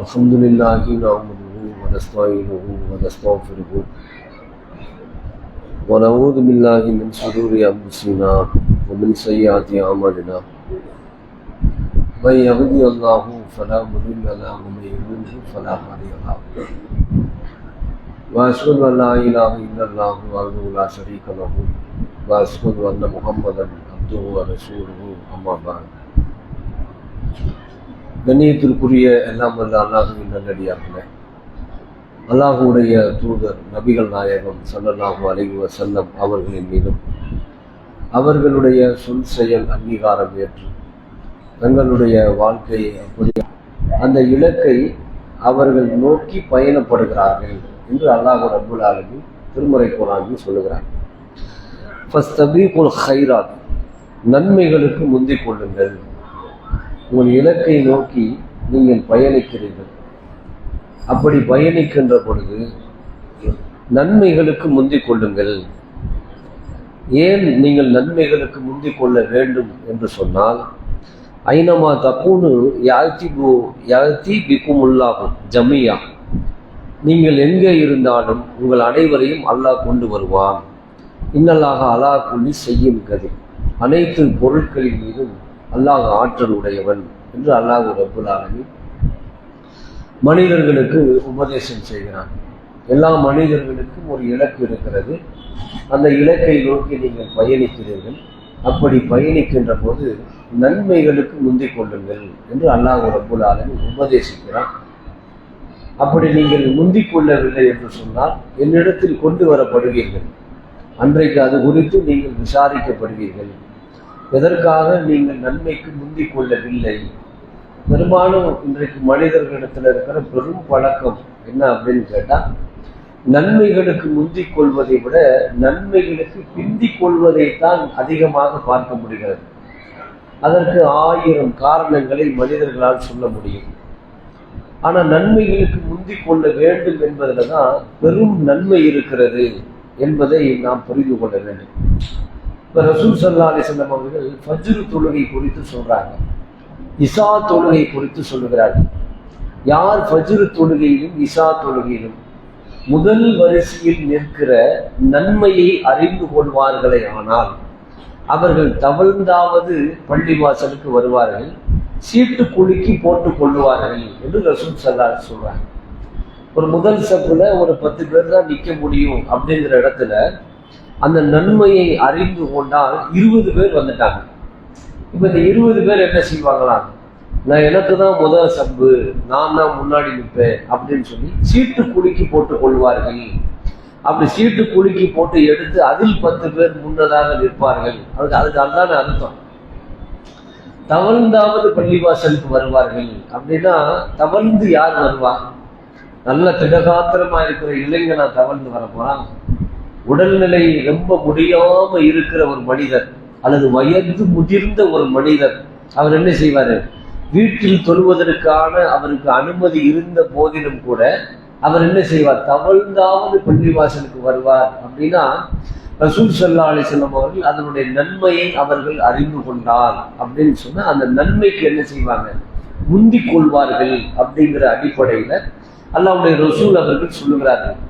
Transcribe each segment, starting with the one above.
الحمد لله نعمده ونستعينه ونستغفره ونعوذ بالله من شرور أنفسنا ومن سيئات أعمالنا من يهده الله فلا مضل له ومن يضلل فلا هادي له وأشهد أن لا إله إلا الله وحده لا شريك له وأشهد أن محمدا عبده ورسوله أما بعد. கண்ணியத்திற்குரிய எல்லாம் வல்ல அல்லாஹுவின் நல்லடியார்களே, அல்லாஹுடைய தூதர் நபிகள் நாயகம் ஸல்லல்லாஹு அலைஹி வஸல்லம் அவர்களின் மீதும் அவர்களுடைய சொல் செயல் அங்கீகாரம் ஏற்று தங்களுடைய வாழ்க்கையை அப்படி அந்த இலக்கை அவர்கள் நோக்கி பயணப்படுகிறார்கள் என்று அல்லாஹ் ரப்புல் ஆலமீன் திருமறை குர்ஆனில் சொல்லுகிறார். ஃபஸ்தபீகுல் கைராத், நன்மைகளுக்கு முந்திக் கொள்ளுங்கள். உங்கள் இலக்கை நோக்கி நீங்கள் பயணிக்கிறீர்கள். அப்படி பயணிக்கின்ற பொழுது நன்மைகளுக்கு முந்திக் கொள்ளுங்கள். ஏன் நீங்கள் நன்மைகளுக்கு முந்திக் கொள்ள வேண்டும் என்று சொன்னால், ஐனமா தக்கூனு யாத்தி பிக்குமுல்லாகும் ஜமியா, நீங்கள் எங்கே இருந்தாலும் உங்கள் அனைவரையும் அல்லாஹ் கொண்டு வருவான். இன்னல்லாக அலா குல்லி செய்யும் கதி, அனைத்து பொருட்களின் மீதும் அல்லாஹ் ஆற்றல் உடையவன் என்று அல்லாஹ் ரப்புல் ஆலமீன் மனிதர்களுக்கு உபதேசம் செய்கிறான். எல்லா மனிதர்களுக்கும் ஒரு இலக்கு இருக்கிறது. அந்த இலக்கை நோக்கி நீங்கள் பயணிக்கிறீர்கள். அப்படி பயணிக்கின்ற போது நன்மைகளுக்கு முந்திக் கொள்ளுங்கள் என்று அல்லாஹ் ரப்புல் ஆலமீன் உபதேசிக்கிறான். அப்படி நீங்கள் முந்திக் கொள்ளவில்லை என்று சொன்னால் என்னிடத்தில் கொண்டு வரப்படுவீர்கள். அன்றைக்கு அது குறித்து நீங்கள் விசாரிக்கப்படுவீர்கள். எதற்காக நீங்கள் நன்மைக்கு முந்திக் கொள்ளவில்லை? பெரும்பாலும் இன்றைக்கு மனிதர்களிடத்தில் இருக்கிற பெரும் பழக்கம் என்ன அப்படின்னு கேட்டால், நன்மைகளுக்கு முந்திக் கொள்வதை விட நன்மைகளுக்கு பிந்திக் கொள்வதைத்தான் அதிகமாக பார்க்க முடிகிறது. அதற்கு 1000 காரணங்களை மனிதர்களால் சொல்ல முடியும். ஆனால் நன்மைகளுக்கு முந்திக் கொள்ள வேண்டும் என்பதில் தான் பெரும் நன்மை இருக்கிறது என்பதை நாம் புரிந்து கொள்ள வேண்டும். இப்போ ரசூல் ஸல்லல்லாஹு அலைஹி வஸல்லம் அவர்கள் ஃபஜ்ர் தொழுகை குறித்து சொல்றாங்க, இஷா தொழுகை குறித்து சொல்லுகிறார்கள். யார் ஃபஜ்ர் தொழுகையிலும் இஷா தொழுகையிலும் முதல் வரிசையில் நிற்கிற நன்மையை அறிந்து கொள்வார்களே ஆனால் அவர்கள் தவழ்ந்தாவது பள்ளிவாசலுக்கு வருவார்கள், சீட்டு குலுக்கி போட்டுக் கொள்வார்கள் என்று ரசூல் ஸல்லல்லாஹு அலைஹி வஸல்லம் சொல்றாங்க. ஒரு முதல் சப்புல ஒரு 10 பேர் தான் நிற்க முடியும் அப்படிங்கிற இடத்துல அந்த நன்மையை அறிந்து கொண்டால் 20 பேர் வந்துட்டாங்க. இப்போ இந்த 20 பேர் என்ன செய்வாங்களாம், நான் எனக்கு தான் முதல் சப்பு, நான் தான் முன்னாடி நிற்பேன் அப்படின்னு சொல்லி சீட்டு குலுக்கி போட்டுக் கொள்வார்கள். அப்படி சீட்டு குலுக்கி போட்டு எடுத்து அதில் 10 பேர் முன்னதாக நிற்பார்கள். அதுக்கு அதுதான அர்த்தம். தவழ்ந்தாவது பள்ளிவாசலுக்கு வருவார்கள் அப்படின்னா, தவழ்ந்து யார் வருவா? நல்ல திடகாத்திரமா இருக்கிற இளைஞனா தவழ்ந்து வர போறான்? உடல்நிலை ரொம்ப முடியாம இருக்கிற ஒரு மனிதர் அல்லது வயது முதிர்ந்த ஒரு மனிதர் அவர் என்ன செய்வாரு? வீட்டில் தொழுவதற்கான அவருக்கு அனுமதி இருந்த போதிலும் கூட அவர் என்ன செய்வார்? தவழ்ந்தாவது பள்ளிவாசலுக்கு வருவார். அப்படின்னா ரசூல் ஸல்லல்லாஹு அலைஹி வஸல்லம் அவர்கள் அதனுடைய நன்மையை அவர்கள் அறிந்து கொண்டார் அப்படின்னு சொன்னா அந்த நன்மைக்கு என்ன செய்வாங்க? முந்திக் கொள்வார்கள். அப்படிங்கிற அடிப்படையில அல்லாஹ்வுடைய ரசூல் அவர்கள் சொல்லுகிறார்கள்.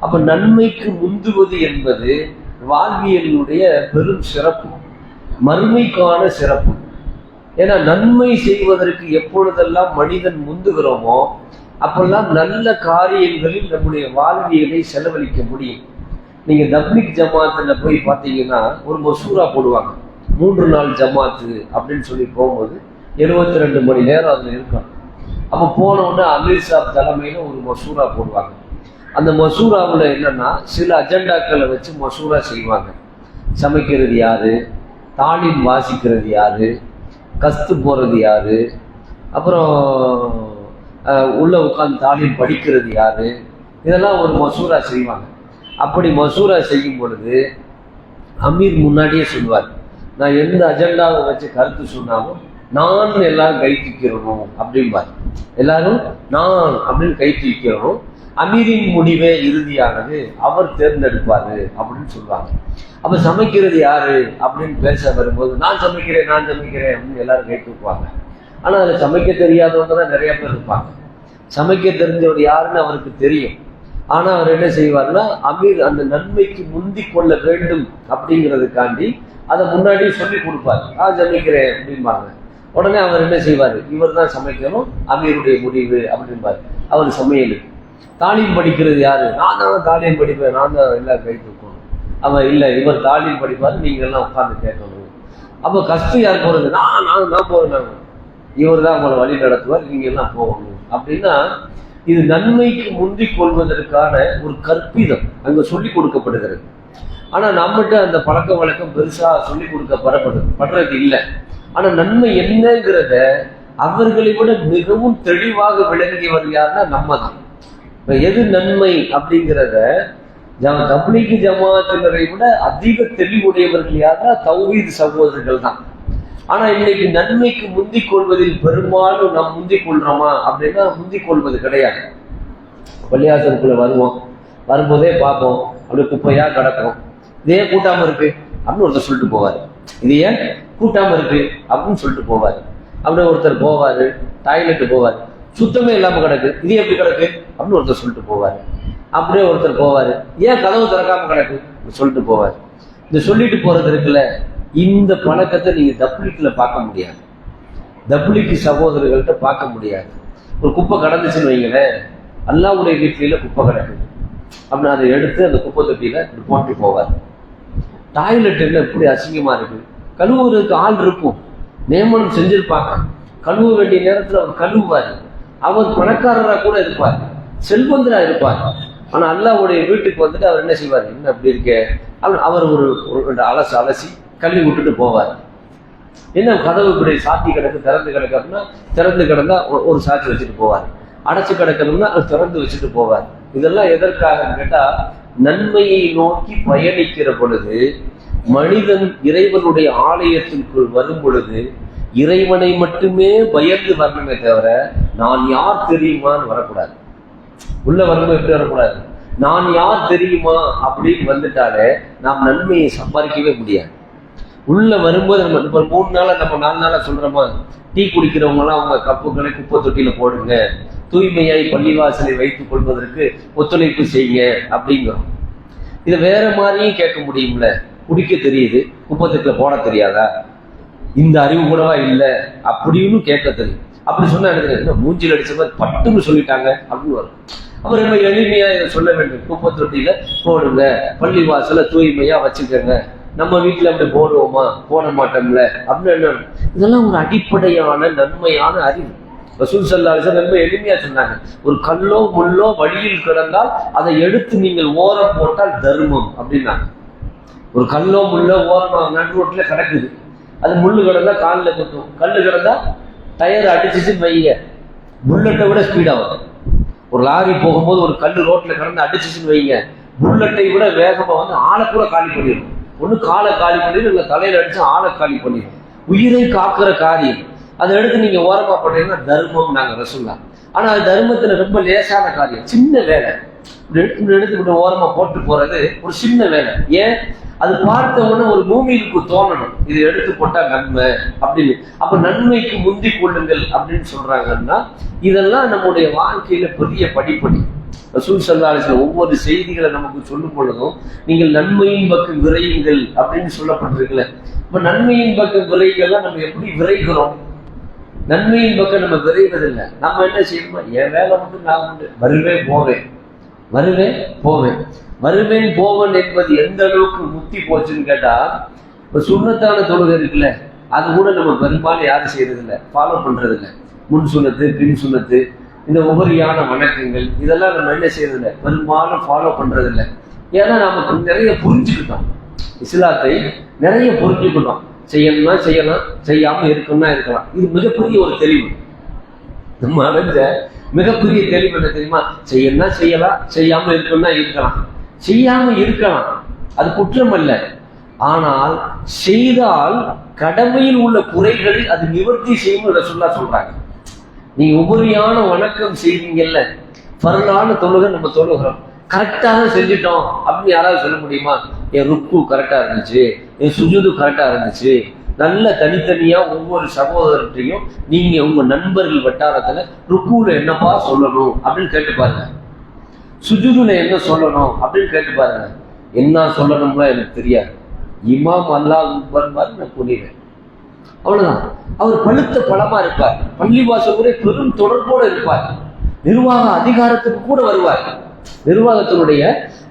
அப்ப நன்மைக்கு முந்துவது என்பது வாழ்வியலுடைய பெரும் சிறப்பு, மறுமைக்கான சிறப்பு. ஏன்னா நன்மை செய்வதற்கு எப்பொழுதெல்லாம் மனிதன் முந்துகிறோமோ அப்பெல்லாம் நல்ல காரியங்களில் நம்முடைய வாழ்வியலை செலவழிக்க முடியும். நீங்க தப்லீக் ஜமாத்துல போய் பார்த்தீங்கன்னா ஒரு மசூரா போடுவாங்க, 3 நாள் ஜமாத்து அப்படின்னு சொல்லி போகும்போது 72 மணி நேரம் அதுல இருக்கும். அப்போ போன உடனே அமீர் சாப் தலைமையில ஒரு மசூரா போடுவாங்க. அந்த மசூராவில் என்னன்னா சில அஜெண்டாக்களை வச்சு மசூரா செய்வாங்க. சமைக்கிறது யாரு, தாளீம் வாசிக்கிறது யாரு, கஸ்து போறது யாரு, அப்புறம் உள்ள உட்காந்து தாளீம் படிக்கிறது யாரு, இதெல்லாம் ஒரு மசூரா செய்வாங்க. அப்படி மசூரா செய்யும் பொழுது அமீர் முன்னாடியே சொல்லுவார், நான் எந்த அஜெண்டாவை வச்சு கருத்து சொன்னாலும் நான் எல்லாரும் கை தூக்கிறணும் அப்படின்பார். எல்லாரும் நான் அப்படின்னு கை தூக்கிறணும், அமீரின் முடிவே இறுதியானது, அவர் தேர்ந்தெடுப்பாரு அப்படின்னு சொல்லுவாங்க. அப்ப சமைக்கிறது யாரு அப்படின்னு பேச வரும்போது நான் சமைக்கிறேன் அப்படின்னு எல்லாரும் கை தூக்குவாங்க. ஆனா அதுல சமைக்க தெரியாதவங்க தான் நிறைய பேர் இருப்பாங்க. சமைக்க தெரிஞ்சவர் யாருன்னு அவருக்கு தெரியும். ஆனா அவர் என்ன செய்வார்னா, அமீர் அந்த நன்மைக்கு முந்தி கொள்ள வேண்டும் அப்படிங்கிறதுக்காண்டி அதை முன்னாடி சொல்லி கொடுப்பாரு. சமைக்கிறேன் அப்படிம்பாங்க. உடனே அவர் என்ன செய்வார், இவர் தான் சமைக்கணும், அமீருடைய முடிவு அப்படின்பாரு. அவர் சமையல். தாலீம் படிக்கிறது யாரு, நான் தான் தாலீம் படிப்பேன், நான் தான் எல்லாம் கை தூக்கணும். அவன் இல்லை, இவர் தாலீம் படிப்பார், நீங்க எல்லாம் உட்கார்ந்து கேட்கணும். அப்போ கஷ்டம் யார் போறது, நான் போறேன், இவர் தான் உங்களை வழி நடத்துவார், நீங்க எல்லாம் போகணும் அப்படின்னா, இது நன்மைக்கு முந்திக் கொள்வதற்கான ஒரு கற்பிதம் அங்க சொல்லி கொடுக்கப்படுகிறது. ஆனா நம்மகிட்ட அந்த பழக்க வழக்கம் பெருசா சொல்லி கொடுக்கப்படுறது இல்லை. ஆனா நன்மை என்னங்கிறத அவர்களை விட மிகவும் தெளிவாக விளங்கியவர் யாருன்னா நம்ம தான். எது நன்மை அப்படிங்கிறத தப்லீக் ஜமாத்தினரை விட அதிக தெளிவுடையவர்கள் யாருன்னா தௌஹீத் சகோதரர்கள் தான். ஆனா இன்னைக்கு நன்மைக்கு முந்திக் கொள்வதில் பெரும்பாலும் நாம் முந்திக் கொள்றோமா அப்படின்னா முந்திக் கொள்வது கிடையாது. பள்ளியாசலுக்குள்ள வரும்போதே பார்ப்போம், அப்படி குப்பையா கிடக்கும். இதே கூட்டாம இருக்கு அப்படின்னு ஒருத்தர் சொல்லிட்டு போவாரு, இது ஏன் கூட்டாம இருக்கு அப்படின்னு சொல்லிட்டு போவாரு. அப்படியே ஒருத்தர் போவாரு, டாய்லெட் போவாரு, சுத்தமே இல்லாம கிடக்கு, இது எப்படி கிடக்கு அப்படின்னு ஒருத்தர் சொல்லிட்டு போவாரு. அப்படியே ஒருத்தர் போவாரு, ஏன் கதவு திறக்காம கிடக்கு சொல்லிட்டு போவாரு. இந்த சொல்லிட்டு போறது இருக்குல்ல, இந்த பழக்கத்தை நீங்க தப்லீக்ல பார்க்க முடியாது, தப்லீக் சகோதரர்கள்ட்ட பார்க்க முடியாது. ஒரு குப்பை கடந்துச்சுன்னு வைங்களேன், அல்லாஹ்வுடைய வீட்டில குப்பை கிடக்குது அப்படின்னு அதை எடுத்து அந்த குப்பை தொட்டியில போட்டு போவார். டாய்லெட் என்ன எப்படி அசிங்கமா இருக்கு, கழுவுறதுக்கு ஆள் இருக்கும், நியமனம் செஞ்சிருப்பாங்க, கழுவ வேண்டிய நேரத்துல அவர் கழுவுவார். அவர் பணக்காரராக கூட இருப்பார், செல்வந்தரா இருப்பார். ஆனா அல்லாஹ்வுடைய வீட்டுக்கு வந்துட்டு அவர் என்ன செய்வார், என்ன அப்படி இருக்கே அவர் ஒரு அலசி கழுவி விட்டுட்டு போவார். என்ன கதவு இப்படி சாத்தி கிடக்கு, திறந்து கிடக்கு அப்படின்னா திறந்து கிடந்தா ஒரு சாட்சி வச்சுட்டு போவார், அடைச்சு கிடக்கணும்னா அது திறந்து வச்சுட்டு போவார். இதெல்லாம் எதற்காக கேட்டா, நன்மையை நோக்கி பயணிக்கிற பொழுது மனிதன் இறைவனுடைய ஆலயத்திற்குள் வரும் பொழுது இறைவனை மட்டுமே பயந்து வரணுமே தவிர நான் யார் தெரியுமான்னு வரக்கூடாது. உள்ள வரும்போது எப்படி வரக்கூடாது, நான் யார் தெரியுமா அப்படின்னு வந்துட்டாலே நாம் நன்மையை சம்பாதிக்கவே முடியாது. உள்ள வரும்போது நம்ம இப்ப 3 நாளா நம்ம 4 நாளா சொல்றோமா, டீ குடிக்கிறவங்க எல்லாம் அவங்க கப்புகளை குப்பை தொட்டியில போடுங்க, தூய்மையாய் பள்ளிவாசலை வைத்துக் கொள்வதற்கு ஒத்துழைப்பு செய்யுங்க அப்படிங்கிறோம். இதை வேற மாதிரியும் கேட்க முடியும்ல, குடிக்க தெரியுது குப்பை தொட்டில போட தெரியாதா, இந்த அறிவு கூடவா இல்லை அப்படின்னு கேட்க தெரியும். அப்படி சொன்னா என்ன, மூஞ்சில் அடிச்ச மாதிரி பட்டுன்னு சொல்லிட்டாங்க அப்படின்னு வரும். அவர் ரொம்ப எளிமையா இதை சொல்ல வேண்டும், குப்பை தொட்டியில போடுங்க, பள்ளிவாசலை தூய்மையா வச்சுக்கோங்க. நம்ம வீட்டுல அப்படி போடுவோமா, போட மாட்டோம்ல அப்படின்னு என்ன, இதெல்லாம் ஒரு அடிப்படையான நன்மையான அறிவு. ரசூல் ஸல்லல்லாஹு அலைஹி வஸல்லம் ரொம்ப எளிமையா சொன்னாங்க, ஒரு கல்லோ முள்ளோ வழியில் கிடந்தால் அதை எடுத்து நீங்கள் ஓரம் போட்டால் தர்மம் அப்படின்னாங்க. ஒரு கல்லோ முள்ளோ ஓரமா நடு ரோட்ல கிடக்குது, அது முள்ளு கிடந்தா காலில் குத்தும், கல்லு கிடந்தா டயர் அடிச்சுன்னு வைங்க, புல்லட்டை விட ஸ்பீடா வரும். ஒரு லாரி போகும்போது ஒரு கல்லு ரோட்ல கிடந்து அடிச்சுன்னு வைங்க, புல்லட்டை விட வேகமா வந்து ஆளை கூட காலி பண்ணிடும். ஒண்ணு காலை காலி பண்ணிடும், இல்லை தலையில அடிச்சு ஆளை காலி பண்ணிடும். உயிரை காக்குற காரியம், அதை எடுத்து நீங்க ஓரமா போட்டீங்கன்னா தர்மம் நாங்க ரசூல்லா. ஆனா அது தர்மத்துல ரொம்ப லேசான காரியம், சின்ன வேலை. எடுத்துக்கிட்டு ஓரமா போட்டு போறது ஒரு சின்ன வேலை. ஏன், அது பார்த்த உடனே ஒரு பூமிக்கு தோணணும், இது எடுத்து போட்டா நன்மை அப்படின்னு. அப்ப நன்மைக்கு முந்தி கொள்ளுங்கள் அப்படின்னு சொல்றாங்கன்னா, இதெல்லாம் நம்முடைய வாழ்க்கையில பெரிய படிப்படி. ரசூல் ஸல்லல்லாஹு அலைஹி வஸல்லம் ஒவ்வொரு செய்திகளை நமக்கு சொல்லும் பொழுதும் நீங்கள் நன்மையின் பக்கம் விரையுங்கள் அப்படின்னு சொல்லப்பட்டிருக்கல. இப்ப நன்மையின் பக்கம் விரைகள்லாம் நம்ம எப்படி விரைகிறோம், நன்மையின் பக்கம் நம்ம விரைவதில்லை. நம்ம என்ன செய்யணுமா, என் வேலை வந்து நான் உண்டு, வருவேன் போவேன், வருவேன் போவேன், வருவேன் போவன் என்பது எந்த அளவுக்கு முத்தி போச்சுன்னு கேட்டா, இப்போ சுண்ணத்தான தொழுகை இருக்குல்ல, அது கூட நம்ம பெரும்பாலும் யாரும் செய்யறதில்லை, ஃபாலோ பண்றதில்லை. முன் சுண்ணத்து பின் சுண்ணத்து, இந்த உபரியான வணக்கங்கள், இதெல்லாம் நம்ம என்ன செய்யறதில்லை, பெரும்பாலும் ஃபாலோ பண்றதில்லை. ஏன்னா நமக்கு நிறைய புரிஞ்சுக்கிட்டோம், இஸ்லாத்தை நிறைய புரிஞ்சுக்கிட்டோம். செய்யணும்னா செய்யலாம், செய்யாம இருக்கணும்னா இருக்கலாம். இது மிகப்பெரிய ஒரு தெளிவு, நம்ம அடைஞ்ச மிகப்பெரிய தெளிவு என்ன தெரியுமா, செய்யணும்னா செய்யலாம், செய்யாம இருக்கணும்னா இருக்கலாம். செய்யாம இருக்கலாம், அது குற்றம் அல்ல. ஆனால் செய்தால் கடமையில் உள்ள குறைகளை அது நிவர்த்தி செய்யும் ரசூலுல்லாஹ் சொல்றாங்க. நீங்க உபரியான வணக்கம் செய்வீங்கல்ல, ஃபர்லான தொழுகை நம்ம தொழுகிறோம், கரெக்டாக செஞ்சுட்டோம் அப்படின்னு யாராவது சொல்ல முடியுமா, என் ருக்கு கரெக்டா இருந்துச்சு, என் சுஜூது கரெக்டா இருந்துச்சு, நல்ல தனித்தனியா ஒவ்வொரு சகோதரத்தையும் நீங்க உங்க நண்பர்கள் வட்டாரத்துல ருக்கூல என்னப்பா சொல்லணும் அப்படின்னு கேட்டு பாருங்க, சுஜூதுல என்ன சொல்லணும் அப்படின்னு கேட்டு பாருங்க. என்ன சொல்லணும்லாம் எனக்கு தெரியாது, இமாம் அல்லாஹ் அக்பர் நான் புரியுறேன், அவ்வளவுதான். அவர் பழுத்த பழமா இருப்பார், பள்ளிவாசல் கூட பெரும் தொடர்போடு இருப்பார், நிர்வாக அதிகாரத்துக்கு கூட வருவார், நிர்வாகத்தினுடைய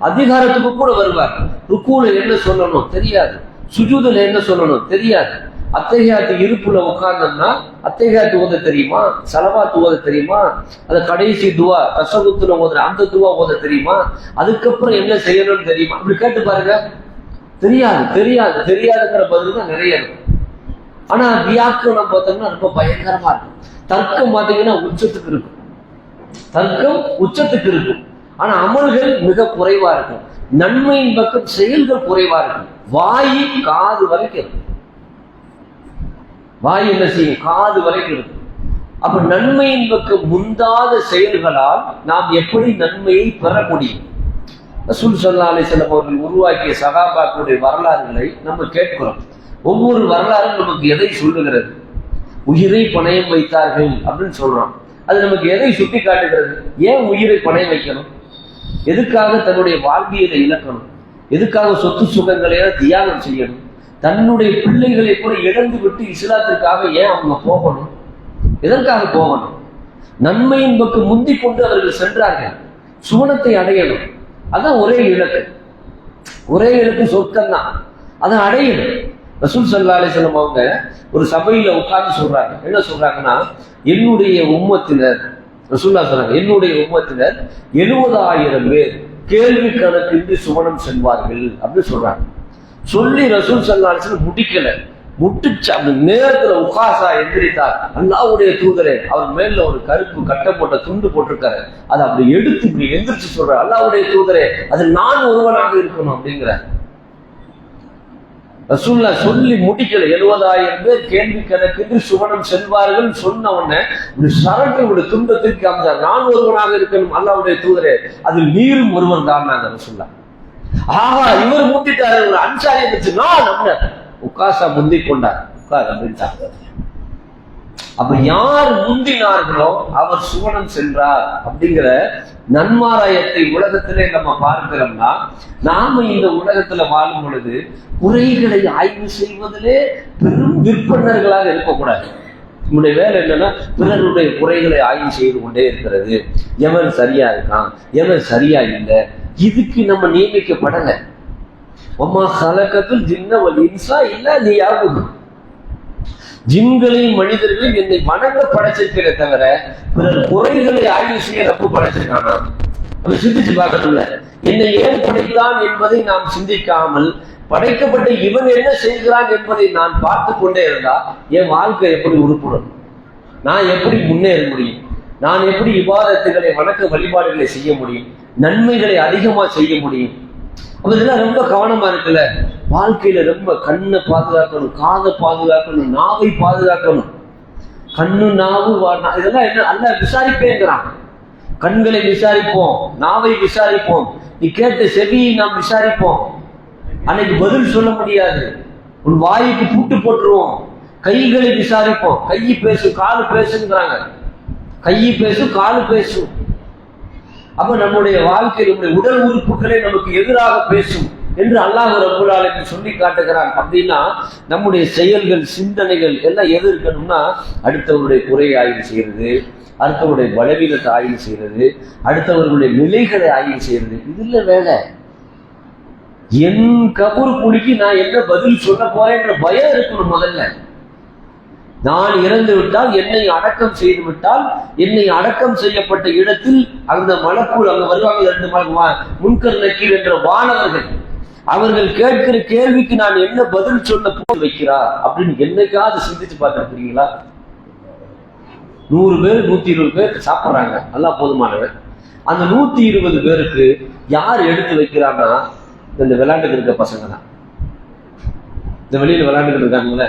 அதிகாரத்துக்கு கூட வருவார். ருக்கூல என்ன சொல்லணும் தெரியாது, சுஜூதுல என்ன சொல்லணும் தெரியாது. அத்தைஹியாத்து இருப்புல உட்கார்ந்தோம்னா அத்தைஹியாத்து ஓத தெரியுமா, சலவாத்து ஓத தெரியுமா, அந்த கடைசி துவா தஷஹுத்துல ஓதுற அந்த துவா ஓத தெரியுமா, அதுக்கப்புறம் என்ன செய்யணும்னு தெரியுமா, அப்படி கேட்டு பாருங்க. தெரியாது தெரியாது தெரியாதுங்கிற பதில் தான் நிறைய இருக்கும். ஆனா வியாக்கரணம் பார்த்தோம்னா ரொம்ப பயங்கரமா இருக்கும். தர்க்கம் பார்த்தீங்கன்னா உச்சத்துக்கு இருக்கும், தர்க்கம் உச்சத்துக்கு இருக்கும். ஆனா அமல்கள் மிக குறைவா இருக்கும், நன்மையின் பக்கம் செயல்கள் குறைவா இருக்கும். வாயு காது வரைக்கும் இருக்கும், வாயு என்ன செய்யும், காது வரைக்கும் இருக்கும். அப்ப நன்மையின் பக்கம் முந்தாத செயல்களால் நாம் எப்படி நன்மையை பெற முடியும்? ரசூல் ஸல்லல்லாஹு அலைஹி வஸல்லம் அவர்கள் உருவாக்கிய சஹாபாக்களுடைய வரலாறுகளை நம்ம கேட்கிறோம். ஒவ்வொரு வரலாறும் நமக்கு எதை சொல்லுகிறது? உயிரை பணயம் வைத்தார்கள் அப்படின்னு சொல்றோம். அது நமக்கு எதை சுட்டி காட்டுகிறது? ஏன் உயிரை பணயம் வைக்கணும்? எதுக்காக தன்னுடைய வாழ்வியலை இழக்கணும்? எதுக்காக சொத்து சுகங்களை தியாகம் செய்யணும்? தன்னுடைய பிள்ளைகளை கூட இழந்து விட்டு இஸ்லாத்திற்காக ஏன் அவங்க போகணும்? எதற்காக போகணும்? நன்மையின் பக்கம் முந்தி கொண்டு அவர்கள் சென்றார்கள், சுவனத்தை அடையணும். அதான் ஒரே இலக்கு, ஒரே இலக்கு சொர்க்கம் தான், அதை அடையணும். ரசூல் ஸல்லல்லாஹு அலைஹி வஸல்லம் அவங்க ஒரு சபையில உட்கார்ந்து சொல்றாங்க. என்ன சொல்றாங்கன்னா, என்னுடைய உம்மத்தினர், ரசூலுல்லாஹ் சொல்றாங்க, என்னுடைய உம்மத்தினர் 70,000 பேர் கேள்வி கணக்கின்றி சுவனம் செல்வார்கள் அப்படின்னு சொல்றாங்க. சொல்லி ரசூல் ஸல்லல்லாஹு அலைஹி வஸல்லம் முடிக்கல, முட்டுச்சு. அந்த நேரத்துல உகாசா எந்திரித்தார், அல்லாஹ்வுடைய தூதரே, அவர் மேல ஒரு கருப்பு கட்ட போட்ட துண்டு போட்டிருக்காரு, அதை அப்படி எடுத்து இப்படி எந்திரிச்சு சொல்ற, அல்லாஹ்வுடைய தூதரே, அது நான் ஒருவனாக இருக்கணும் அப்படிங்கிற. ரசூல்லா சொல்லி முடிக்கல, 70,000 பேர் கேள்வி கணக்கின்றி சுவனம் செல்வார்கள் சொன்ன உடனே ஒரு சரக்கு ஒரு துன்பத்திற்கு காமிச்சார், நான் ஒருவனாக இருக்கணும் அல்லாஹ்வுடைய தூதரே, அதில் நீரும் ஒருவர் தான் நாங்க ரசூல்லா. ஆஹா, இவர் முந்திட்டாரு, ஒரு அன்சாரியை வச்சு நான் நம்ம உக்காசா முந்தி கொண்டார், உட்கார் அப்படின்ட்டாங்க. அப்ப யார் முந்தினார்களோ அவர் சுவனம் சென்றார் அப்படிங்கிற நன்மாராயத்தை உலகத்திலே நம்ம பார்க்கிறோம்னா, நாம இந்த உலகத்துல வாழும் பொழுது குறைகளை ஆய்வு செய்வதிலே பெரும் விற்பனர்களாக இருக்கக்கூடாது. நம்முடைய வேலை என்னன்னா, பிறருடைய குறைகளை ஆய்வு செய்து கொண்டே இருக்கிறது. எவன் சரியா இருக்கான், எவன் சரியா இல்லை, இதுக்கு நம்ம நியமிக்கப்படல. ஒமா ஹலகத்துல் ஜின்ன வல் இன்ஸா இல்லா லியஅபுதுன், ஜின்களையும் மனிதர்களையும் என்னை வணங்க படைச்சிருக்கிற தவிர பிறர் குறைகளை ஆய்வு செய்ய ரப்பு படைச்சிருக்கானா? நம்ம சிந்திச்சு பார்க்கணும்ல. என்னை ஏன் படைத்தான் என்பதை நாம் சிந்திக்காமல் படைக்கப்பட்ட இவன் என்ன செய்கிறான் என்பதை நான் பார்த்து கொண்டே இருந்தா என் வாழ்க்கை எப்படி உருப்படும்? நான் எப்படி முன்னேற முடியும்? நான் எப்படி இபாதத்துகளை வணக்க வழிபாடுகளை செய்ய முடியும்? நன்மைகளை அதிகமா செய்ய முடியும்? இதெல்லாம் ரொம்ப கவனமா இருக்குல்ல. வாழ்க்கையில ரொம்ப கண்ணை பாதுகாக்கணும், காதை பாதுகாக்கணும், நாவை பாதுகாக்கணும். கண்ணு நாவு இதெல்லாம் என்ன அல்ல விசாரிப்பேங்கிறான். கண்களை விசாரிப்போம், நாவை விசாரிப்போம், நீ கேட்ட செவியை நாம் விசாரிப்போம். அன்னைக்கு பதில் சொல்ல முடியாது, உன் வாய்க்கு பூட்டு போட்டுருவோம். கைகளை விசாரிப்போம், கை பேசும் காலு பேசுங்கிறாங்க. கை பேசும் காலு பேசும். அப்ப நம்முடைய வாழ்க்கை, நம்முடைய உடல் உறுப்புகளை நமக்கு எதிராக பேசும் என்று அல்லாஹ் ரப்பல் ஆலமீன் சொல்லி காட்டுகிறான். அப்படின்னா நம்முடைய செயல்கள், சிந்தனைகள் எல்லாம் எது இருக்கணும்னா, அடுத்தவருடைய குறையை ஆய்வு செய்யறது, அடுத்தவருடைய பலவீனத்தை ஆய்வு செய்யறது, அடுத்தவர்களுடைய நிலைகளை ஆய்வு செய்யறது, இதுல வேலை. என் கபூர் குழிக்கு நான் என்ன பதில் சொல்ல போறேன்ற பயம் இருக்கணும் முதல்ல. நான் இறந்து விட்டால், என்னை அடக்கம் செய்து விட்டால், என்னை அடக்கம் செய்யப்பட்ட இடத்தில் அந்த மலக்குள் அங்க வருவாங்க, 2 முன்கர் நக்கீர் என்ற வானவர்கள், அவர்கள் கேட்கிற கேள்விக்கு நான் என்ன பதில் சொல்ல போய் வைக்கிறா அப்படின்னு என்னைக்காவது சிந்திச்சு பார்த்திருக்கிறீங்களா? 100 பேர் 120 பேர் சாப்பிட்றாங்க, நல்லா போதுமானவன். அந்த 120 பேருக்கு யார் எடுத்து வைக்கிறான்னா, இந்த விளையாண்டுக்கு இருக்க பசங்க தான். இந்த வெளியில விளையாண்டுக்கிட்டு இருக்காங்கல்ல,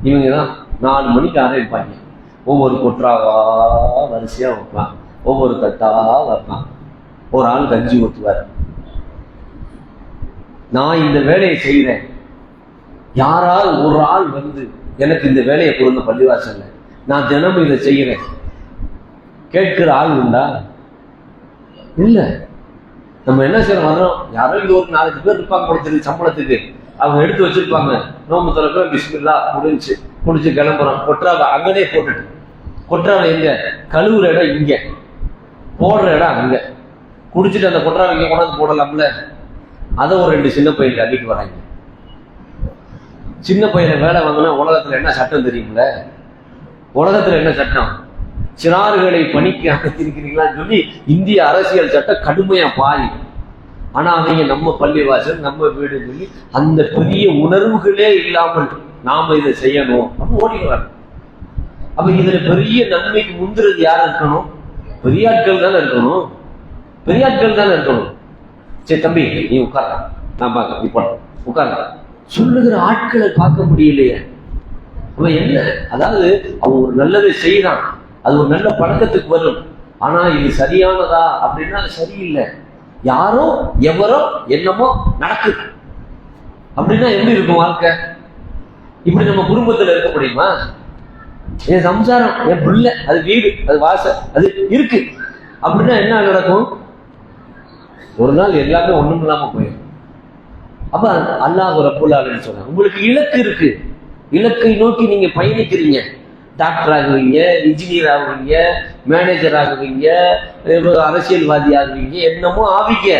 இவங்க தான் 4 மணிக்கு ஆரம்பிப்பாங்க. ஒவ்வொரு கொற்றாவா வரிசையா வைப்பான், ஒவ்வொரு தட்டா வைப்பான். ஒரு ஆள் கஞ்சி ஊற்றுவார். நான் இந்த வேலையை செய்கிறேன், யாராவது ஒரு ஆள் வந்து எனக்கு இந்த வேலையை கொடுங்க பள்ளிவாசல்ல, நான் தினமும் இதை செய்யறேன், கேட்கிற ஆள் உண்டா? இல்ல. நம்ம என்ன செய்யறோம், வர்றோம், யாரோ இது ஒரு 4 பேர் இருப்பாங்க கொடுத்துருக்கு சம்பளத்துக்கு, அவங்க எடுத்து வச்சிருப்பாங்க, நோம்பு திறக்கிற பிஸ்மில்லா முடிஞ்சு குடிச்சு கிளம்புறோம், கொற்றாவை அங்கனே போட்டுட்டு, கொற்றாவை எங்க, கழுவுற இடம் இங்க, போடுற இடம் அங்க, குடிச்சிட்டு அந்த கொற்றாவை இங்க கொண்டாந்து போடலாம்ல. அதை ஒரு 2 சின்ன பையன் கட்டிட்டு வராங்க. சின்ன பையனை வேலை வாங்கினா உலகத்துல என்ன சட்டம் தெரியுமில்ல? உலகத்துல என்ன சட்டம்? சிறார்களை பணிக்கு அகத்திருக்கிறீங்களான்னு சொல்லி இந்திய அரசியல் சட்டம் கடுமையா பாதி. ஆனா அவங்க நம்ம பள்ளிவாசல் நம்ம வீடு சொல்லி அந்த பெரிய உணர்வுகளே இல்லாமல் நாம இதை செய்யணும் அப்ப ஓடிடுவாங்க. அப்ப இதுல பெரிய நன்மைக்கு முந்துறது யார் இருக்கணும்? பெரியாட்கள் தானே இருக்கணும், பெரியாட்கள் தானே இருக்கணும். சரி தம்பி நீ உட்கார, நான் பார்க்க இப்போ உட்கார சொல்லுகிற ஆட்களை பார்க்க முடியலையே. அவன் என்ன, அதாவது அவன் ஒரு நல்லதை செய்யறான், அது ஒரு நல்ல பழக்கத்துக்கு வரும். ஆனா இது சரியானதா அப்படின்னா அது சரியில்லை. யாரோ எவரோ என்னமோ நடக்குது அப்படின்னா எப்படி இருக்கும் வாழ்க்கை? இப்படி நம்ம குடும்பத்துல இருக்க முடியுமா? என் சம்சாரம், என் பிள்ளை, அது வீடு, அது வாசல், அது இருக்கு அப்படின்னா என்ன நடக்கும்? ஒரு நாள் எல்லாமே ஒண்ணும் இல்லாம போயிடும். அப்ப அல்லாஹ் ரப்புல் ஆலமீன் சொல்றாங்க, உங்களுக்கு இலக்கு இருக்கு, இலக்கை நோக்கி நீங்க பயணிக்கிறீங்க. டாக்டர் ஆகுவீங்க, இன்ஜினியர் ஆகுவீங்க, மேனேஜர் ஆகுவீங்க, அரசியல்வாதி ஆகுவீங்க, என்னமோ ஆவீங்க.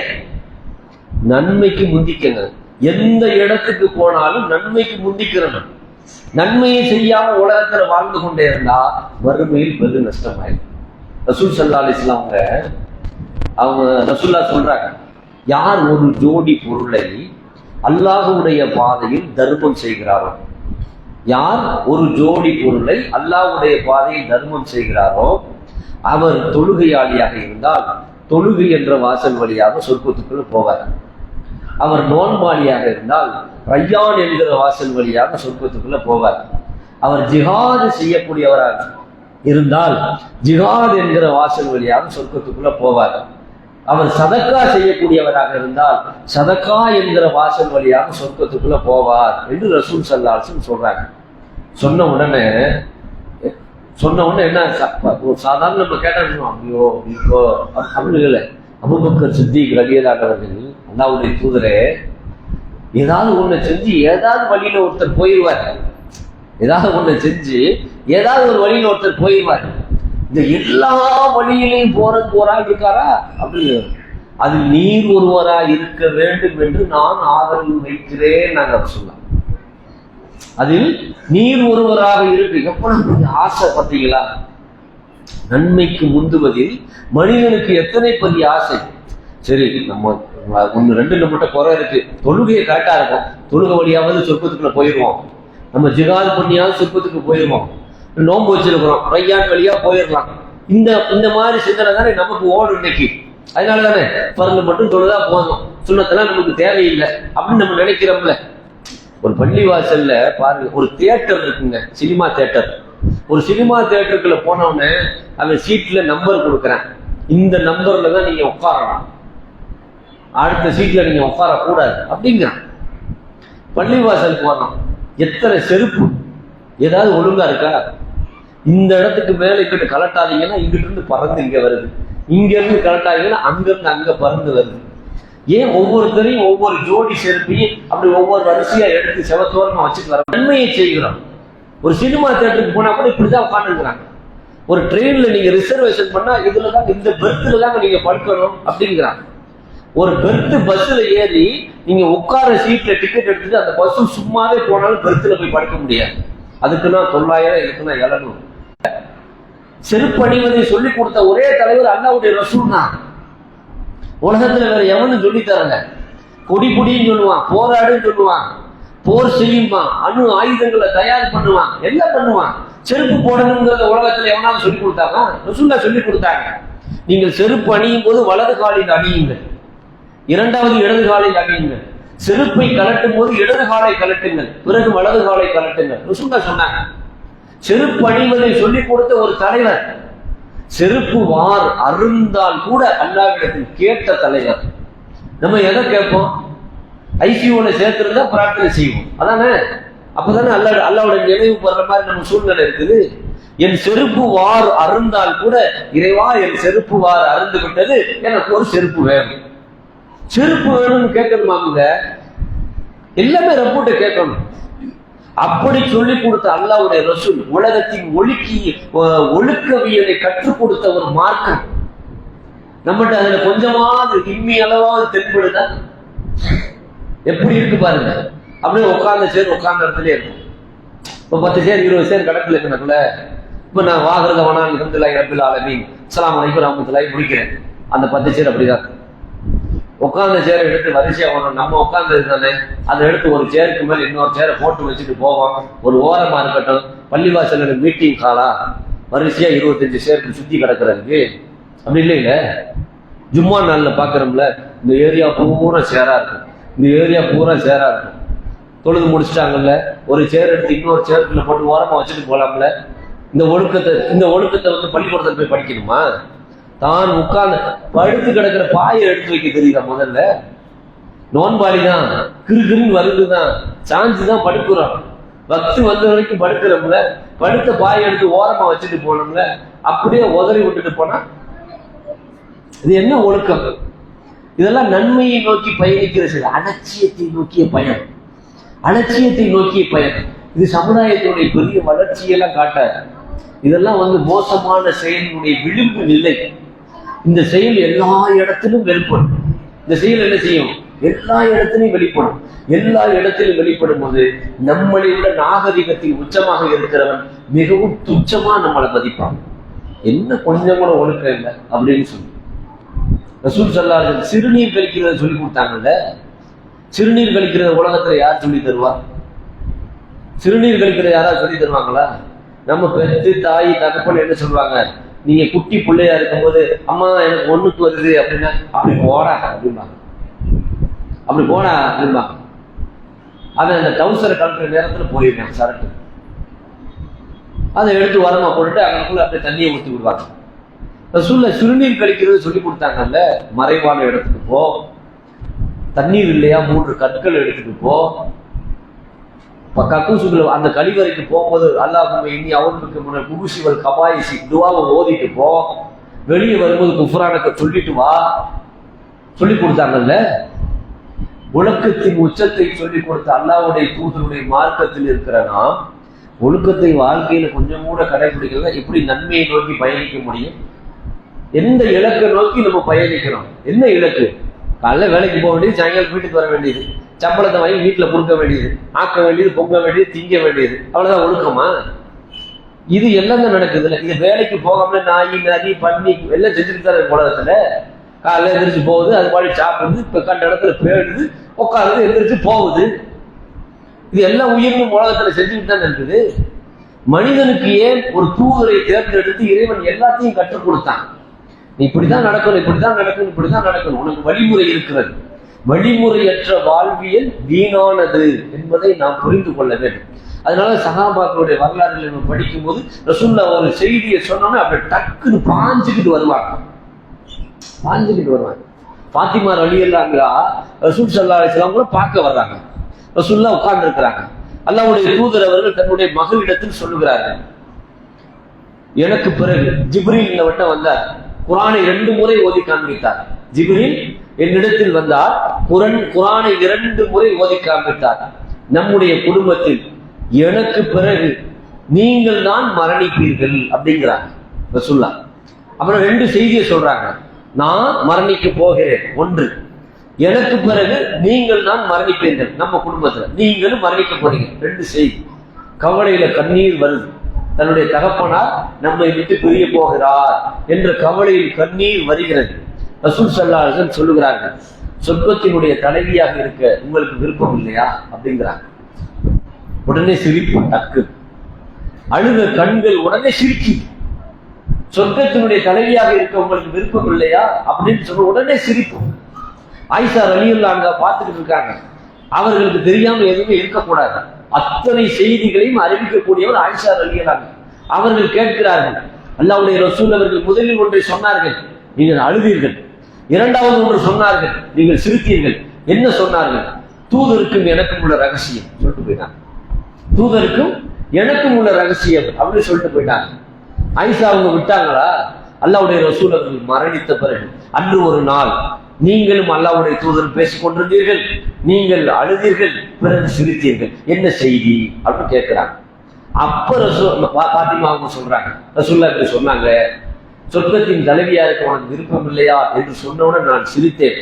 நன்மைக்கு முந்திக்கங்க. எந்த இடத்துக்கு போனாலும் நன்மைக்கு முந்திக்கிறணும். நன்மையை செய்யாம உலகத்துல வாழ்ந்து கொண்டே இருந்தா வறுமையில் பெரு நஷ்டமாயிடும். ரசூல் ஸல்லல்லாஹு அலைஹி வஸல்லம் அவங்க ரசூல்லா சொல்றாங்க, யார் ஒரு ஜோடி பொருளை அல்லாஹ்வுடைய பாதையில் தர்மம் செய்கிறாரோ, யார் ஒரு ஜோடி பொருளை அல்லாஹ்வுடைய பாதையில் தர்மம் செய்கிறாரோ அவர் தொழுகையாளியாக இருந்தால் தொழுகை என்ற வாசல் வழியாக சொர்க்கத்துக்குள் போவார். அவர் நோன்பாளியாக இருந்தால் ரய்யான் என்கிற வாசல் வழியாக சொர்க்கத்துக்குள்ள போவார். அவர் ஜிஹாது செய்யக்கூடியவராக இருந்தால் ஜிஹாத் என்கிற வாசல் வழியாக சொர்க்கத்துக்குள்ள போவார். அவர் சதக்கா செய்யக்கூடியவராக இருந்தால் சதக்கா என்கிற வாசல் வழியாக சொர்க்கத்துக்குள்ள போவார் என்று ரசூல் ஸல்லல்லாஹு அலைஹி வஸல்லம் சொல்றாங்க. சொன்ன உடனே என்ன சாதாரண நம்ம கேட்டோம், ஐயோ இப்போ அப்படின்னு இல்லை. அபூபக்கர் சித்திக் ரலியல்லாஹு அன்ஹு அல்லாஹ்வுடைய தூதரே, ஏதாவது ஒண்ணு செஞ்சு ஏதாவது வழியில ஒருத்தர் போயிடுவார், ஏதாவது ஒண்ணு செஞ்சு ஏதாவது ஒரு வழியில ஒருத்தர் போயிடுவார். இந்த எல்லா வழியிலையும் போராள் இருக்காரா அப்படின்னு, அது நீர் ஒருவரா இருக்க வேண்டும் என்று நான் ஆதரவு வைக்கிறேன். நாங்கள் சொல்லலாம், அதில் நீர் ஒருவராக இருக்கு. எவ்வளவு ஆசை பார்த்தீங்களா? நன்மைக்கு முந்துவதில் மனிதனுக்கு எத்தனை பெரிய ஆசை. சரி, நம்ம 1-2 நம்மகிட்ட குறை இருக்கு, தொழுகையை கரெக்டா இருக்கும், தொழுகை வழியாவது சொர்க்கத்துக்குள்ள போயிடுவோம், நம்ம ஜிஹாது பண்ணியாவது சொர்க்கத்துக்கு போயிடுவோம், நோன்பு வச்சிருக்கிறோம் ரய்யான் வழியா போயிடலாம். இந்த மாதிரி சிந்தனை தானே நமக்கு ஓடும் இன்னைக்கு. அதனால தானே பரந்து மட்டும் தொழுதா போதும், சுன்னத்தெல்லாம் நமக்கு தேவையில்லை அப்படின்னு நம்ம நினைக்கிறோம்ல. ஒரு பள்ளிவாசல்ல பாருங்க, ஒரு தியேட்டர் இருக்குங்க, சினிமா தியேட்டர். ஒரு சினிமா தியேட்டருக்குள்ள போனோடனே அவன் சீட்ல நம்பர் கொடுக்குறேன், இந்த நம்பர்ல தான் நீங்க உட்காரலாம், அடுத்த சீட்ல நீங்க உட்காரக்கூடாது அப்படிங்கிறான். பள்ளிவாசல் போனோம், எத்தனை செருப்பு, ஏதாவது ஒழுங்கா இருக்கா? இந்த இடத்துக்கு மேல இங்கிட்டு கலட்டாதீங்கன்னா இங்கிட்டு இருந்து பறந்து இங்க வருது, இங்க இருந்து கலட்டாதீங்கன்னா அங்க இருந்து அங்க பறந்து வருது. ஏன் ஒவ்வொருத்தரையும் ஒவ்வொரு ஜோடி செருப்பையும் அப்படி ஒவ்வொரு வரிசையா எடுத்து செவத்தோரமா வச்சுட்டு வர நன்மையை செய்கிறோம். ஒரு சினிமா தியேட்டருக்கு போனா கூட இப்படிதான் உட்காந்துருக்கிறாங்க. ஒரு ட்ரெயின்ல நீங்க ரிசர்வேஷன் பண்ணா இதுலதான், இந்த பெர்த்ல தாங்க நீங்க படுக்கணும் அப்படிங்கிறாங்க. ஒரு பெர்த் பஸ்ல ஏறி நீங்க உட்கார சீட்ல டிக்கெட் எடுத்துட்டு அந்த பஸ் சும்மாவே போனாலும் பெர்த்ல போய் படுக்க முடியாது. அதுக்குன்னா 900, இதுக்குன்னா 700. செருப்பு அணிவதை சொல்லி கொடுத்த ஒரே தலைவர் அல்லாஹ்வுடைய ரசூல் தான். உலகத்துல வேற எவனும் சொல்லி தரல. கொடி கொடின்னு சொல்லுவான், போராடுன்னு சொல்லுவான், போர் செய்யுமா, அணு ஆயுதங்களை தயார் பண்ணுவான், எல்லாம் பண்ணுவான். செருப்பு போடணுங்கிறத உலகத்துல எவனாலும் சொல்லி கொடுத்தாங்க? ரசூல்லா சொல்லி கொடுத்தாங்க. நீங்கள் செருப்பு அணியும் போது வலது காலில் அணியுங்கள், இரண்டாவது இடது காலில் அணியுங்கள். செருப்பை கலட்டும் போது இடது காலை கலட்டுங்கள், பிறகு வலது காலை கலட்டுங்கள். ரசூல்லா சொன்னாங்க. செருப்பு அணிவதை சொல்லிக் கொடுத்த ஒரு தலைவர். செருப்பு வார் அருந்தால் கூட அல்லாஹ்விடத்தில் கேட்ட தலைவர். நம்ம எதை கேட்போம்? ஐசியூல சேர்த்திருந்தா பிரார்த்தனை செய்வோம், அதானே? அப்பதானே அல்லாவுடைய நினைவு படுற மாதிரி நம்ம சூழ்நிலை இருக்குது. என் செருப்பு வார் அருந்தால் கூட இறைவா என் செருப்பு வார் அருந்து விட்டது, எனக்கு ஒரு செருப்பு வேணும். செருப்பு வேணும்னு கேட்கணுமாங்க, எல்லாமே ரப்பிட்ட கேட்கணும். அப்படி சொல்லிக் கொடுத்த அல்லாஹ்வுடைய ரசூல் உலகத்தின் ஒழுக்கவியலை கற்றுக் கொடுத்த ஒரு மார்க்கம் நம்மகிட்ட அதுல கொஞ்சமாவது இம்மி அளவாவது தென்படுதா? எப்படி இருக்கு பாருங்க. அப்படியே உட்கார்ந்த இடத்துல இருக்கும். இப்ப 10 சேர் 20 சேர் கணக்குல இருக்கணும்ல. இப்ப நான் வாகரத வனான் இருந்துலாய் ரப்பில் ஆலமீன் அஸ்ஸலாமு அலைக்கும் ரஹ்மத்துல்லாஹி முடிக்கிறேன். அந்த 10 சேர் அப்படிதான். உட்கார்ந்த சேரை எடுத்து வரிசையா வரணும். நம்ம உட்கார்ந்தது தானே, அதை எடுத்து ஒரு சேருக்கு மேல இன்னொரு சேரை போட்டு வச்சுட்டு போவோம். ஒரு ஓரமா இருக்கட்டும், பள்ளிவாசல் மீட்டிங் காலா வரிசையா 25 சேருக்கு சுத்தி கிடக்குறதுக்கு அப்படி இல்லையில. ஜும்மா நாள்ல பாக்குறோம்ல, இந்த ஏரியா பூரா சேரா இருக்கும், இந்த ஏரியா பூரா சேரா இருக்கும். தொழுது முடிச்சுட்டாங்கல்ல, ஒரு சேர் எடுத்து இன்னொரு சேருக்குள்ள போட்டு ஓரமா வச்சுட்டு போலாம்ல. இந்த ஒழுக்கத்தை வந்து பள்ளிக்கூடத்தில் போய் படிக்கணுமா? தான் உட்கார்ந்து படுத்து கிடக்கிற பாயை எடுத்து வைக்க தெரியுதா? முதல்ல நோன்பாளிதான், கிருக்குன்னு வருதுதான், சாஞ்சுதான் படுக்கிறோம். வக்து வந்த வரைக்கும் படுக்கிறோம்ல, படுத்த பாயை எடுத்து ஓரமா வச்சுட்டு போனோம்ல, அப்படியே உதறி விட்டுட்டு போனா இது என்ன ஒழுக்கம்? இதெல்லாம் நன்மையை நோக்கி பயணிக்கிற சில அலட்சியத்தை நோக்கிய பயணம், அலட்சியத்தை நோக்கிய பயணம். இது சமுதாயத்தினுடைய பெரிய வளர்ச்சியெல்லாம் காட்டாது. இதெல்லாம் வந்து மோசமான செயலினுடைய விளிம்பு நிலை. இந்த செயல் எல்லா இடத்திலும் வெளிப்படும். இந்த செயல் என்ன செய்யும்? எல்லா இடத்திலும் வெளிப்படும். எல்லா இடத்திலும் வெளிப்படும் போது நம்மளை விட நாகரிகத்தில் உச்சமாக இருக்கிறவன் மிகவும் துச்சமா நம்மளை மதிப்பான். என்ன கொஞ்சம் கூட ஒழுக்கம் இல்லை அப்படின்னு சொல்லி ரசூல் ஸல்லல்லாஹு அலைஹி வஸல்லம் சிறுநீர் கழிக்கிறத சொல்லி கொடுத்தாங்கல்ல. சிறுநீர் கழிக்கிறத உலகத்துல யார் சொல்லி தருவா? சிறுநீர் கழிக்கிறத யாராவது சொல்லி தருவாங்களா? நம்ம பெற்று தாய் தகப்பன் என்ன சொல்லுவாங்க? நீங்க குட்டி பிள்ளையா இருக்கும்போது அம்மா எனக்கு ஒண்ணுக்கு வருது அப்படின்னா அப்படி போடா அப்படிம்பாங்க, அப்படி போடா அப்படிம்பாங்க. அதை அந்த டவுசரை கலட்டுற நேரத்துல போயிருக்காங்க சரட்டு, அதை எடுத்து வரமா போட்டுட்டு அவங்களுக்குள்ள அப்படியே தண்ணியை ஊற்றி விடுவாங்க. ரசூலுல்லாஹ் சிறுநீர் கழிக்கிறது சொல்லி கொடுத்தாங்கல்ல. மறைவான இடத்துக்கு போ, தண்ணீர் இல்லையா 3 கற்கள் எடுத்துட்டு போ, கக்கூசுக்குள்ள அந்த கழிவறைக்கு போகும்போது அல்லாஹும்ம இன்னி அஊதுபிக்க மினல் குபுஸி வல் கபாயிஸி துஆவை ஓதிட்டு போ, வெளியே வரும்போது குஃப்ரானக சொல்லிட்டு வா சொல்லி கொடுத்தாங்கல்ல. ஒழுக்கத்தின் உச்சத்தை சொல்லிக் கொடுத்த அல்லாஹ்வுடைய தூதருடைய மார்க்கத்தில் இருக்கிற நாம் ஒழுக்கத்தை வாழ்க்கையில கொஞ்சம் கூட கடைபிடிக்கல, எப்படி நன்மையை நோக்கி பயணிக்க முடியும்? எந்த இலக்கை நோக்கி நம்ம பயணிக்கிறோம்? என்ன இலக்கு? காலைல வேலைக்கு போக வேண்டியது, சாயங்காலம் வீட்டுக்கு வர வேண்டியது, சம்பளத்தை வாங்கி வீட்டுல கொடுக்க வேண்டியது, ஆக்க வேண்டியது, பொங்க வேண்டியது, திங்க வேண்டியது, அவ்வளவுதான் ஒழுக்கமா? இது எல்லாம் தான் நடக்குது இல்லை? இது வேலைக்கு போகாம நாய் நரி பண்ணி எல்லாம் செஞ்சுட்டு தான் இருக்கு உலகத்துல. காலைல எந்திரிச்சு போகுது, அது பாடி சாப்பிடுது, இப்ப கண்ட இடத்துல பேடுது, உட்காருது, எந்திரிச்சு போகுது. இது எல்லாம் உயிரினும் உலகத்துல செஞ்சுட்டு தான் இருக்குது. மனிதனுக்கு ஏன் ஒரு தூதரை தேர்ந்தெடுத்து இறைவன் எல்லாத்தையும் கற்றுக் கொடுத்தான். நீ இப்படிதான் நடக்கணும், இப்படிதான் நடக்கணும், இப்படிதான் நடக்கணும், உனக்கு வழிமுறை இருக்கிறது. வழிமுறையற்ற வாழ்வியல் வீணானது என்பதை நாம் புரிந்து கொள்ள வேண்டும். அதனால சஹாபாக்களுடைய வரலாறுகளை நம்ம படிக்கும் போது ரசூலுல்லாஹ் ஒரு செய்தியை சொன்னோம்னா அப்படியே டக்குன்னு பாஞ்சுக்கிட்டு வருவாங்க. ஃபாத்திமா ரலியல்லாஹு அன்ஹா ரசூல் ஸல்லல்லாஹு அலைஹி வஸல்லம் கூட பார்க்க வர்றாங்க. ரசூலுல்லாஹ் உட்கார்ந்து இருக்கிறாங்க. அல்லாஹ்வுடைய தூதர் அவர்கள் தன்னுடைய மகளிடத்தில் சொல்லுகிறார்கள், எனக்கு பிறகு ஜிப்ரீல் வட்ட வந்தார், குர்ஆனை 2 முறை ஓதி காண்பித்தார். ஜிப்ரீல் என்னிடத்தில் வந்தார், குர்ஆனை 2 முறை ஓதி காண்பித்தார். நம்முடைய குடும்பத்தில் எனக்கு பிறகு நீங்கள் தான் மரணிப்பீர்கள் அப்படிங்கிறாங்க ரசூலுல்லாஹ். அப்புறம் 2 செய்தியை சொல்றாங்க, நான் மரணிக்க போகிறேன், 1 எனக்கு பிறகு நீங்கள் தான் மரணிப்பீர்கள், நம்ம குடும்பத்துல நீங்களும் மரணிக்க போறீங்க, 2 செய்தி. கவலையில கண்ணீர் வருது. தன்னுடைய தகப்பனார் நம்மை விட்டு பிரிய போகிறார் என்ற கவலையில் கண்ணீர் வருகிறது. ரசூல் ஸல்லல்லாஹு அலைஹி வஸல்லம் சொல்லுகிறார்கள், சொர்க்கத்தினுடைய தலைவியாக இருக்க உங்களுக்கு விருப்பம் இல்லையா அப்படிங்கிறாங்க. உடனே சிரிப்பு, டக்கு அழுத கண்கள் உடனே சிரிக்கி, சொர்க்கத்தினுடைய தலைவியாக இருக்க உங்களுக்கு விருப்பம் இல்லையா அப்படின்னு சொல்ல உடனே சிரிப்பு. ஆயிஷா ரலியல்லாஹு அன்ஹா பார்த்துட்டு இருக்காங்க. அவர்களுக்கு தெரியாம எதுவுமே இருக்கக்கூடாது, அத்தனை செய்திகளையும் அறிவிக்கக்கூடியவர் ஆயிஷா ரலியல்லாஹு அன்ஹா. அவர்கள் கேட்கிறார்கள், அல்லாஹ்வுடைய ரசூல் அவர்கள் முதலில் ஒன்றை சொன்னார்கள், நீங்கள் அழுதீர்கள். 2வது ஒன்று சொன்னார்கள், நீங்கள் சிரித்தீர்கள். என்ன சொன்னார்கள்? தூதருக்கும் எனக்கும் உள்ள ரகசியம் சொல்லிட்டு போயிட்டாங்க. தூதருக்கும் எனக்கும் உள்ள ரகசியம் அப்படின்னு சொல்லிட்டு போயிட்டாங்க. ஆயிஷா அவங்க விட்டாங்களா? அல்லாஹ்வுடைய ரசூல் அவர்கள் மரணித்த பிறகு அன்று ஒரு நாள் நீங்களும் அல்லாஹ்வுடைய தூதர் பேசிக் கொண்டிருந்தீர்கள், நீங்கள் அழுதீர்கள், பிறகு சிரித்தீர்கள், என்ன செய்தி அப்படின்னு கேட்கிறாங்க. அப்ப பாத்திமா அவங்க சொல்றாங்க, ரசூலுல்லாஹ் இப்படி சொன்னாங்க, சொர்க்கத்தின் தலைவியா இருக்க உனக்கு விருப்பம் இல்லையா என்று சொன்னவுடன் நான் சிரித்தேன்,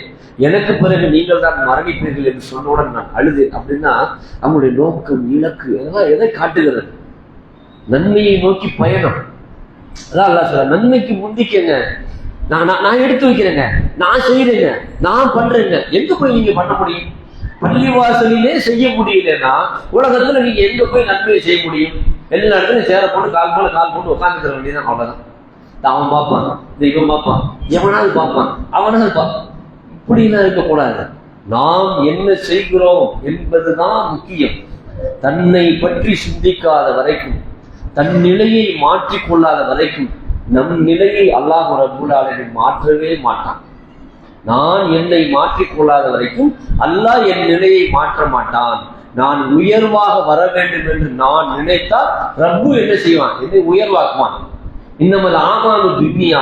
எனக்கு பிறகு நீங்கள் தான் மரணிப்பீர்கள் என்று சொன்னவுடன் நான் அழுதேன். அப்படின்னா அவங்களுடைய நோக்கம், இலக்கு எதை காட்டுகிறது? நன்மையை நோக்கி பயணம். அதான் அல்லாஹ் சொல்ற, நன்மைக்கு முந்திக்கங்க, நான் எடுத்து வைக்கிறேங்க, நான் செய்யறேங்க, நான் பண்றேங்க. எங்க போய் நீங்க பண்ண முடியும்? பள்ளிவாசலிலே செய்ய முடியலன்னா உலகத்துல நீங்க எங்க போய் நன்மையை செய்ய முடியும்? எல்லா இடத்துலையும் சேர போட்டு கால் போட்டு உட்காந்துக்கிற வேண்டியதான். அவ்வளவுதான். அவன் பார்ப்பான், தெய்வம் பார்ப்பான், எவனாவது பார்ப்பான், அவனாவது பார்ப்பான். இப்படிலாம் இருக்கக்கூடாது. நாம் என்ன செய்கிறோம் என்பதுதான் முக்கியம். தன்னை பற்றி சிந்திக்காத வரைக்கும், தன் நிலையை மாற்றிக்கொள்ளாத வரைக்கும் நம் நிலையை அல்லாஹ் ரப்பல் ஆலமீன் மாற்றவே மாட்டான். நான் என்னை மாற்றிக்கொள்ளாத வரைக்கும் அல்லாஹ் என் நிலையை மாற்ற மாட்டான். நான் உயர்வாக வர வேண்டும் என்று நான் நினைத்தால் ரப்பு என்ன செய்வான்? என்னை உயர்வாக்குவான். இன்னமல் ஆமானு துன்யா,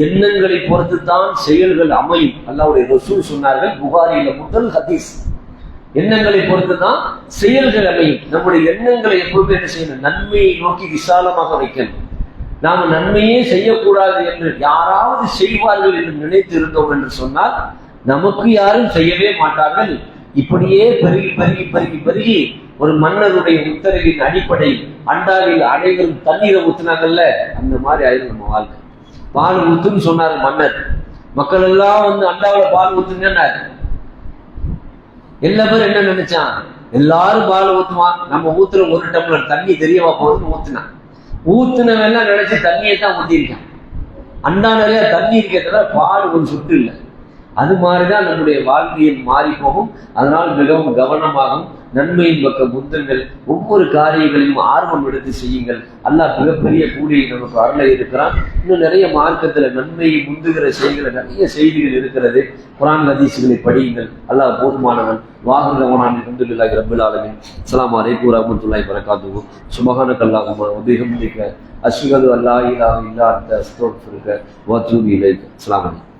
எண்ணங்களை பொறுத்துத்தான் செயல்கள் அமையும். அல்லாஹ்வுடைய ரசூல் சொன்னார்கள், புகாரியில முதல் ஹதீஸ். எண்ணங்களை பொறுத்துதான் செயல்கள் அமையும். நம்முடைய எண்ணங்களை எப்பொழுதும் என்ன செய்யணும்? நன்மையை நோக்கி விசாலமாக வைக்கணும். நாம் நன்மையே செய்யக்கூடாது என்று யாராவது செய்வார்கள் என்று நினைத்து இருந்தோம் என்று சொன்னால் நமக்கு யாரும் செய்யவே மாட்டார்கள். இப்படியே பெருகி பெருகி பெருகி பெருகி ஒரு மன்னருடைய உத்தரவின் அடிப்படை அண்டாவில் அனைவரும் தண்ணீரை ஊத்துனாங்கல்ல, அந்த மாதிரி ஆயிரும் நம்ம வாழ்க்கை. பால் ஊத்துன்னு சொன்னார் மன்னர், மக்கள் எல்லாம் வந்து அண்டாவில பால் ஊத்துங்கன்னாரு. எல்லா பேரும் என்ன நினைச்சான்? எல்லாரும் பால் ஊத்துவான், நம்ம ஊத்துற ஒரு டம்ளர் தண்ணி தெரியவா போகுதுன்னு ஊத்துனான். ஊத்துனவெல்லாம் நினைச்சு தண்ணியை தான் ஊத்திருக்கான். அண்டா நிறைய தண்ணி இருக்கிறத பால் ஒரு சுட்டு இல்லை. அது மாதிரிதான் நம்முடைய வாழ்க்கையில் மாறி போகும். அதனால் மிகவும் கவனமாகவும் நன்மையின் பக்கம் முந்துங்கள். ஒவ்வொரு காரியங்களையும் ஆர்வம் எடுத்து செய்யுங்கள். அல்லாஹ் மிகப்பெரிய கூலியை நமக்கு அருள இருக்கிறான். இன்னும் நிறைய மார்க்கத்துல நன்மையை முந்துகிற செய்கிற நிறைய செய்திகள் இருக்கிறது. குர்ஆன் ஹதீஸ்களை படியுங்கள். அல்லாஹ் போதுமானவன். வாஹிரவனான் அல்ஹம்துலில்லாஹி ரப்பில் ஆலமீன். அஸ்ஸலாமு அலைக்கும் வரஹ்மத்துல்லாஹி வபரகாத்துஹு. சுப்ஹானக்கல்லாஹும்ம வ பிஹம்திக அஷ்ஹது அல்லா இலாஹா இல்லா அன்த அஸ்தக்ஃபிருக வ அத்தூபு இலைக். அஸ்ஸலாமு அலைக்கும்.